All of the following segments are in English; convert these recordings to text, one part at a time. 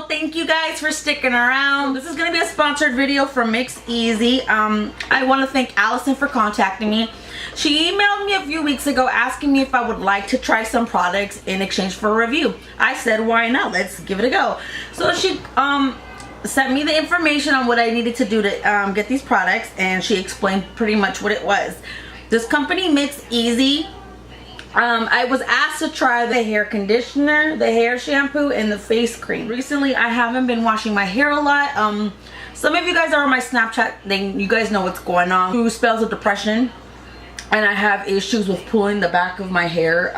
thank you guys for sticking around. This is gonna be a sponsored video from Mix Easy. I want to thank Allison for contacting me. She emailed me a few weeks ago asking me if I would like to try some products in exchange for a review. I said, why not? Let's give it a go. So she sent me the information on what I needed to do to get these products, and she explained pretty much what it was. This company, Mix Easy, I was asked to try the hair conditioner, the hair shampoo, and the face cream. Recently, I haven't been washing my hair a lot. Some of you guys are on my Snapchat thing. You guys know what's going on. Through spells of depression, and I have issues with pulling the back of my hair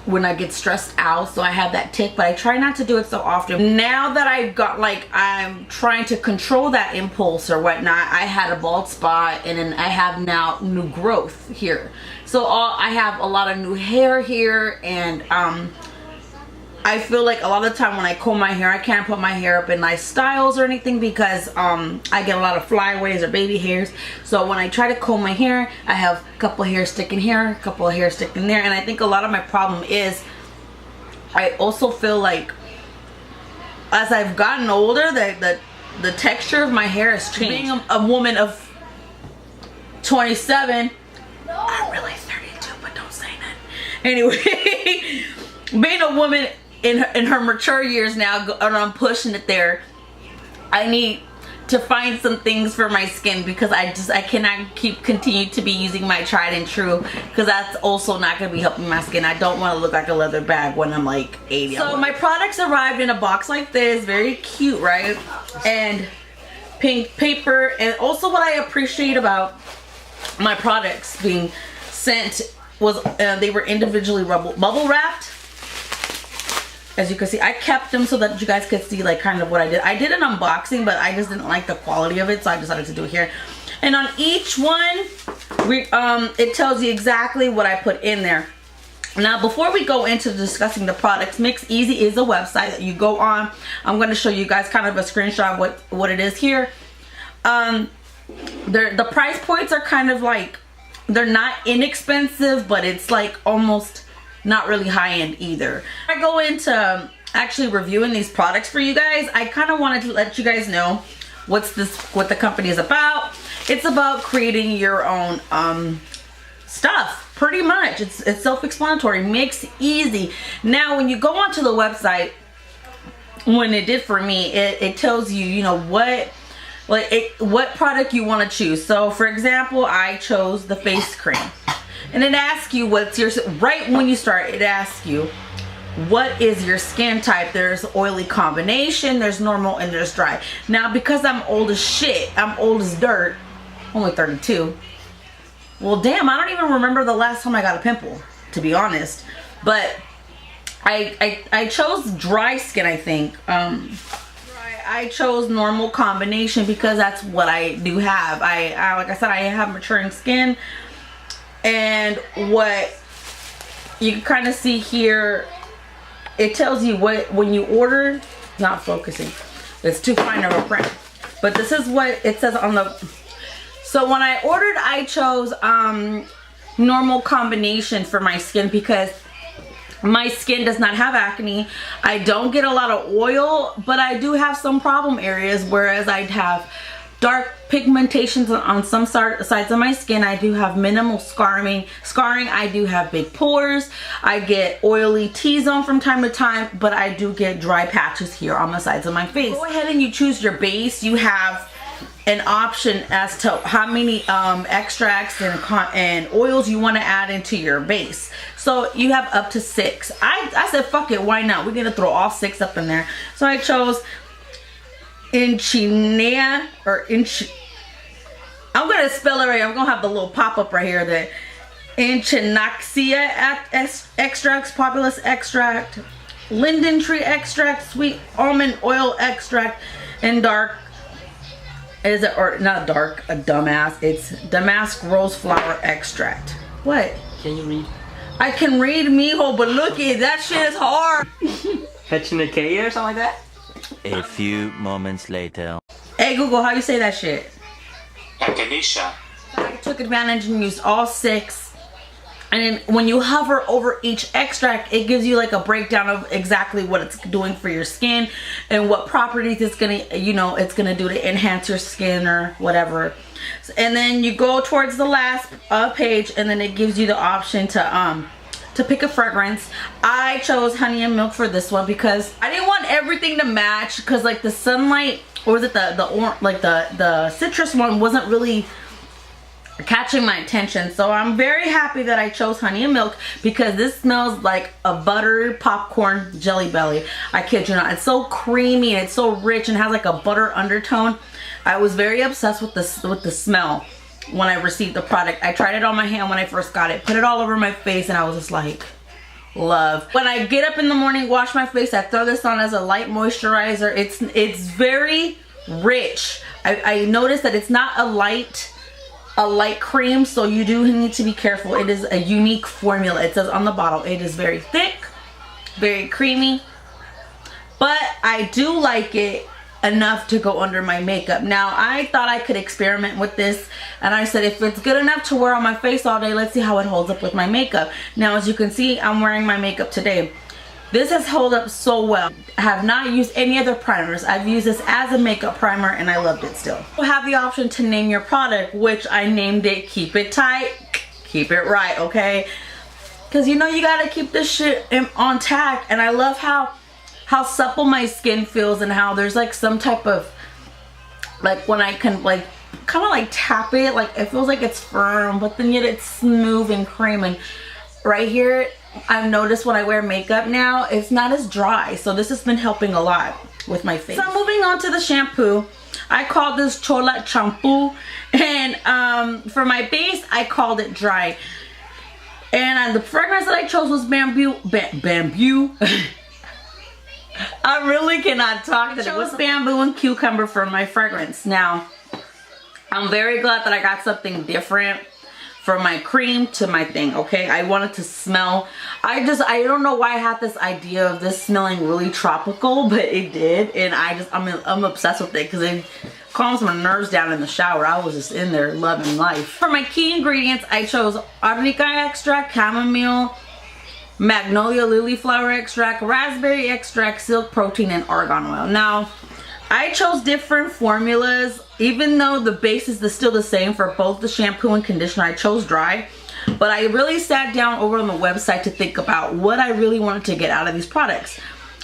when I get stressed out. So I have that tick, but I try not to do it so often. Now that I've got, like, I'm trying to control that impulse or whatnot, I had a bald spot, and then I have now new growth here. So I have a lot of new hair here, and I feel like a lot of the time when I comb my hair, I can't put my hair up in nice styles or anything because I get a lot of flyaways or baby hairs. So when I try to comb my hair, I have a couple of hairs sticking here, a couple of hairs sticking there, and I think a lot of my problem is I also feel like as I've gotten older, the texture of my hair has changed. Being a woman of 27, I'm really 32, but don't say that. Anyway, being a woman in her mature years now, and I'm pushing it there, I need to find some things for my skin because I cannot continue to be using my tried and true, because that's also not going to be helping my skin. I don't want to look like a leather bag when I'm like 80. So my products arrived in a box like this, very cute, right? And pink paper. And also what I appreciate about my products being sent was they were individually bubble wrapped. As you can see, I kept them so that you guys could see like kind of what I did. I did an unboxing, but I just didn't like the quality of it, so I decided to do it here. And on each one, it tells you exactly what I put in there. Now, before we go into discussing the products, Mix Easy is a website that you go on. I'm going to show you guys kind of a screenshot of what it is here. The price points are kind of like, they're not inexpensive, but it's like almost not really high-end either. I go into actually reviewing these products for you guys. I kind of wanted to let you guys know what the company is about. It's about creating your own stuff, pretty much. It's self-explanatory. Mix Easy. Now, when you go onto the website, when it did for me, it tells you, you know, what product you want to choose. So, for example, I chose the face cream. And it asks you what's your, right when you start, it asks you what is your skin type. There's oily combination, there's normal, and there's dry. Now, because I'm old as shit, I'm old as dirt, only 32. Well, damn, I don't even remember the last time I got a pimple, to be honest. But I chose dry skin, I think. I chose normal combination because that's what I do have. Like I said, I have maturing skin. And what you can kind of see here, it tells you what, when you order, not focusing, it's too fine of a print, but this is what it says on the, so when I ordered, I chose normal combination for my skin because my skin does not have acne. I don't get a lot of oil, but I do have some problem areas, whereas I'd have dark pigmentations on some sides of my skin. I do have minimal scarring. I do have big pores. I get oily T-zone from time to time, but I do get dry patches here on the sides of my face. Go ahead and you choose your base. You have an option as to how many extracts and oils you want to add into your base. So you have up to 6. I said, fuck it, why not? We're gonna throw all 6 up in there. So I chose Echinacea, or I'm gonna spell it right. I'm gonna have the little pop-up right here. The Echinacea extracts, Propolis extract, Linden tree extract, sweet almond oil extract, and dark. Is it, or not dark? A dumbass. It's Damask rose flower extract. What? Can you read? I can read, mijo, but look it, that shit is hard. Echinacea or something like that. A few moments later. Hey Google, how you say that shit? Echinacea. I took advantage and used all 6. And then when you hover over each extract, it gives you like a breakdown of exactly what it's doing for your skin and what properties it's gonna, you know, it's gonna do to enhance your skin or whatever. And then you go towards the last page, and then it gives you the option to pick a fragrance. I chose Honey and Milk for this one because I didn't want everything to match, because like the Sunlight, or was it the citrus one wasn't really catching my attention. So I'm very happy that I chose Honey and Milk, because this smells like a buttered popcorn Jelly Belly. I kid you not. It's so creamy and it's so rich and has like a butter undertone. I was very obsessed with the smell when I received the product. I tried it on my hand when I first got it, put it all over my face, and I was just like, love. When I get up in the morning, wash my face, I throw this on as a light moisturizer. It's very rich. I noticed that it's not a light cream, so you do need to be careful. It is a unique formula. It says on the bottle it is very thick, very creamy, but I do like it enough to go under my makeup. Now, I thought I could experiment with this, and I said if it's good enough to wear on my face all day, let's see how it holds up with my makeup. Now, as you can see, I'm wearing my makeup today. This has held up so well. I have not used any other primers. I've used this as a makeup primer, and I loved it still. You have the option to name your product, which I named it Keep It Tight, Keep It Right, okay? Because you know you gotta keep this shit on tack, and I love how supple my skin feels, and how there's like some type of, like when I can like kind of like tap it, like it feels like it's firm, but then yet it's smooth and cream. And right here, I've noticed when I wear makeup now, it's not as dry. So this has been helping a lot with my face. So moving on to the shampoo. I called this Chola Shampoo, and for my base, I called it Dry. And the fragrance that I chose was Bamboo. I really cannot talk today. It was Bamboo and Cucumber for my fragrance. Now, I'm very glad that I got something different from my cream to my thing, okay? I wanted to smell, I don't know why I had this idea of this smelling really tropical, but it did, and I'm obsessed with it because it calms my nerves down in the shower. I was just in there loving life. For my key ingredients, I chose Arnica extract, chamomile, Magnolia lily flower extract, raspberry extract, silk protein, and argan oil. Now, I chose different formulas, even though the base is still the same for both the shampoo and conditioner. I chose Dry, but I really sat down over on the website to think about what I really wanted to get out of these products.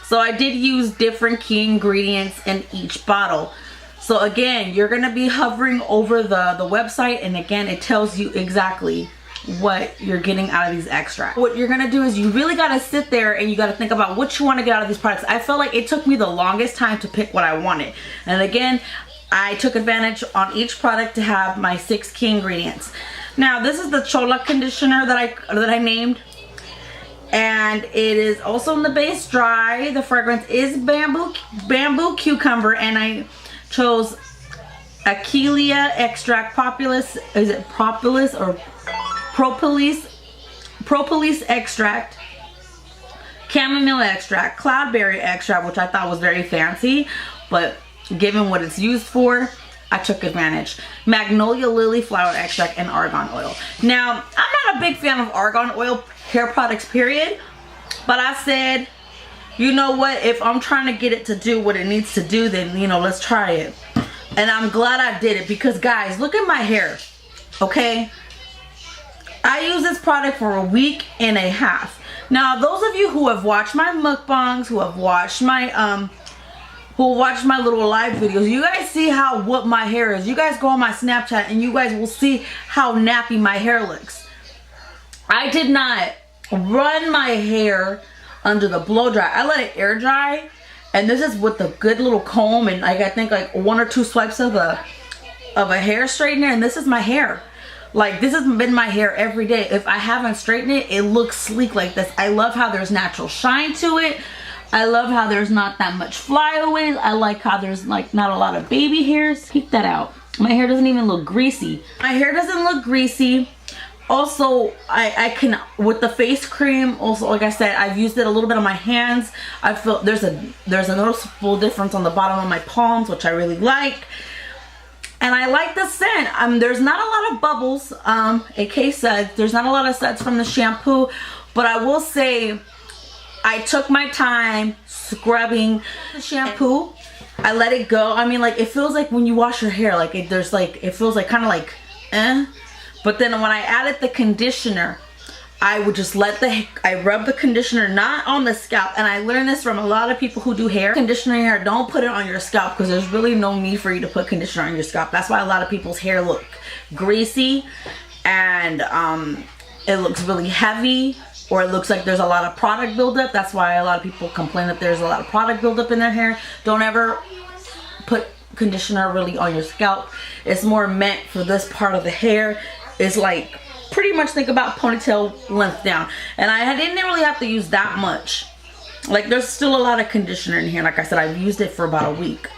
So I did use different key ingredients in each bottle. So again, you're going to be hovering over the website, and again, it tells you exactly what you're getting out of these extracts. What you're gonna do is you really gotta sit there and you gotta think about what you want to get out of these products. I felt like it took me the longest time to pick what I wanted, and again, I took advantage on each product to have my 6 key ingredients. Now, this is the Chola conditioner that I named, and it is also in the base Dry. The fragrance is bamboo cucumber, and I chose Achillea extract, Propolis. Is it Propolis or Propolis extract, chamomile extract, Cloudberry extract, which I thought was very fancy, but given what it's used for, I took advantage. Magnolia lily flower extract, and argan oil. Now, I'm not a big fan of argan oil hair products, period, but I said, you know what, if I'm trying to get it to do what it needs to do, then, you know, let's try it. And I'm glad I did it, because guys, look at my hair, okay? I used this product for a week and a half. Now, those of you who have watched my mukbangs, who have watched my little live videos, you guys see what my hair is. You guys go on my Snapchat and you guys will see how nappy my hair looks. I did not run my hair under the blow dry. I let it air dry, and this is with the good little comb, and like I think like 1 or 2 swipes of a hair straightener, and this is my hair. Like, this has been my hair every day. If I haven't straightened it, it looks sleek like this. I love how there's natural shine to it. I love how there's not that much flyaways. I like how there's like not a lot of baby hairs. Peek that out. My hair doesn't even look greasy. My hair doesn't look greasy. Also, I can, with the face cream, also, like I said, I've used it a little bit on my hands. I feel there's a noticeable difference on the bottom of my palms, which I really like. And I like the scent. There's not a lot of bubbles. AK said there's not a lot of suds from the shampoo, but I will say I took my time scrubbing the shampoo. I let it go. I mean, like, it feels like when you wash your hair, like it feels like kind of like but then when I added the conditioner, I would just I rub the conditioner not on the scalp. And I learned this from a lot of people who do hair conditioner hair. Don't put it on your scalp, because there's really no need for you to put conditioner on your scalp. That's why a lot of people's hair look greasy and it looks really heavy, or it looks like there's a lot of product buildup. That's why a lot of people complain that there's a lot of product buildup in their hair. Don't ever put conditioner really on your scalp. It's more meant for this part of the hair. It's like, pretty much think about ponytail length down. And I didn't really have to use that much. Like, there's still a lot of conditioner in here. Like I said, I've used it for about a week.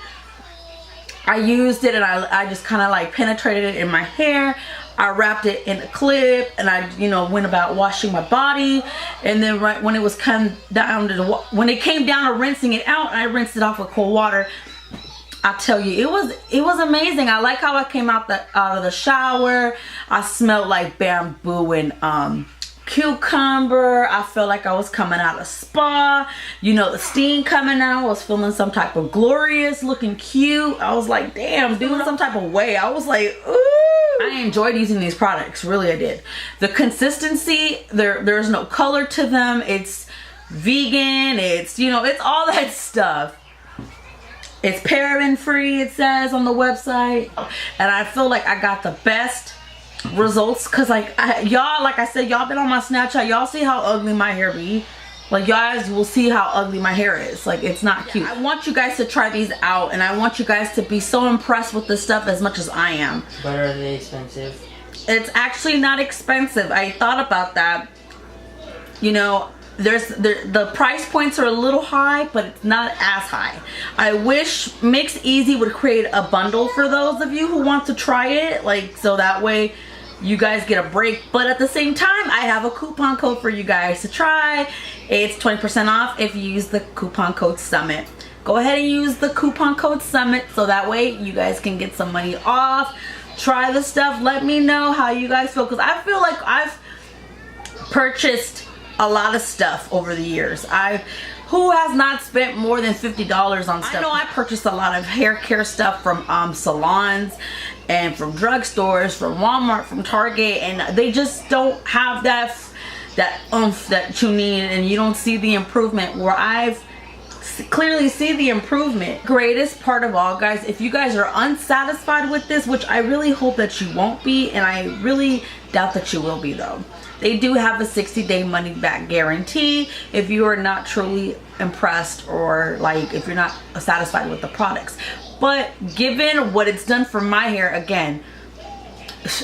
I used it and I just kind of like penetrated it in my hair. I wrapped it in a clip and I, you know, went about washing my body. And then right when it was come down to when it came down to rinsing it out, I rinsed it off with cold water. I tell you, it was amazing. I like how I came out of the shower. I smelled like bamboo and cucumber. I felt like I was coming out of spa. You know, the steam coming out. I was feeling some type of glorious, looking cute. I was like, damn, doing some type of way. I was like, ooh. I enjoyed using these products. Really, I did. The consistency, there's no color to them. It's vegan. It's, you know, it's all that stuff. It's paraben free, it says on the website. And I feel like I got the best results, because like y'all, like I said, y'all been on my Snapchat. Y'all see how ugly my hair be. Like, you guys will see how ugly my hair is. Like, it's not cute. I want you guys to try these out, and I want you guys to be so impressed with this stuff as much as I am. But are they expensive? It's actually not expensive. I thought about that. You know, the price points are a little high, but it's not as high. I wish Mix Easy would create a bundle for those of you who want to try it, like, so that way you guys get a break. But at the same time, I have a coupon code for you guys to try. It's 20% off if you use the coupon code SUMMIT. Go ahead and use the coupon code SUMMIT so that way you guys can get some money off. Try the stuff. Let me know how you guys feel, because I feel like I've purchased a lot of stuff over the years. Who has not spent more than $50 on stuff? I know I purchased a lot of hair care stuff from salons and from drugstores, from Walmart, from Target, and they just don't have that oomph that you need, and you don't see the improvement where I've clearly see the improvement. Greatest part of all, guys, if you guys are unsatisfied with this, which I really hope that you won't be, and I really doubt that you will be though, they do have a 60-day money back guarantee if you are not truly impressed, or like if you're not satisfied with the products. But given what it's done for my hair, again,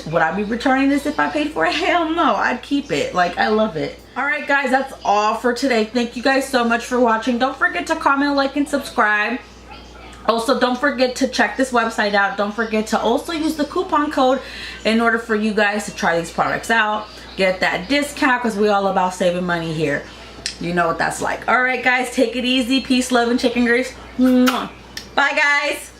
would I be returning this if I paid for it? Hell no, I'd keep it. Like, I love it. Alright guys, that's all for today. Thank you guys so much for watching. Don't forget to comment, like, and subscribe. Also, don't forget to check this website out. Don't forget to also use the coupon code in order for you guys to try these products out. Get that discount, because we're all about saving money here. You know what that's like. Alright guys, take it easy. Peace, love, and chicken grease. Mwah. Bye guys.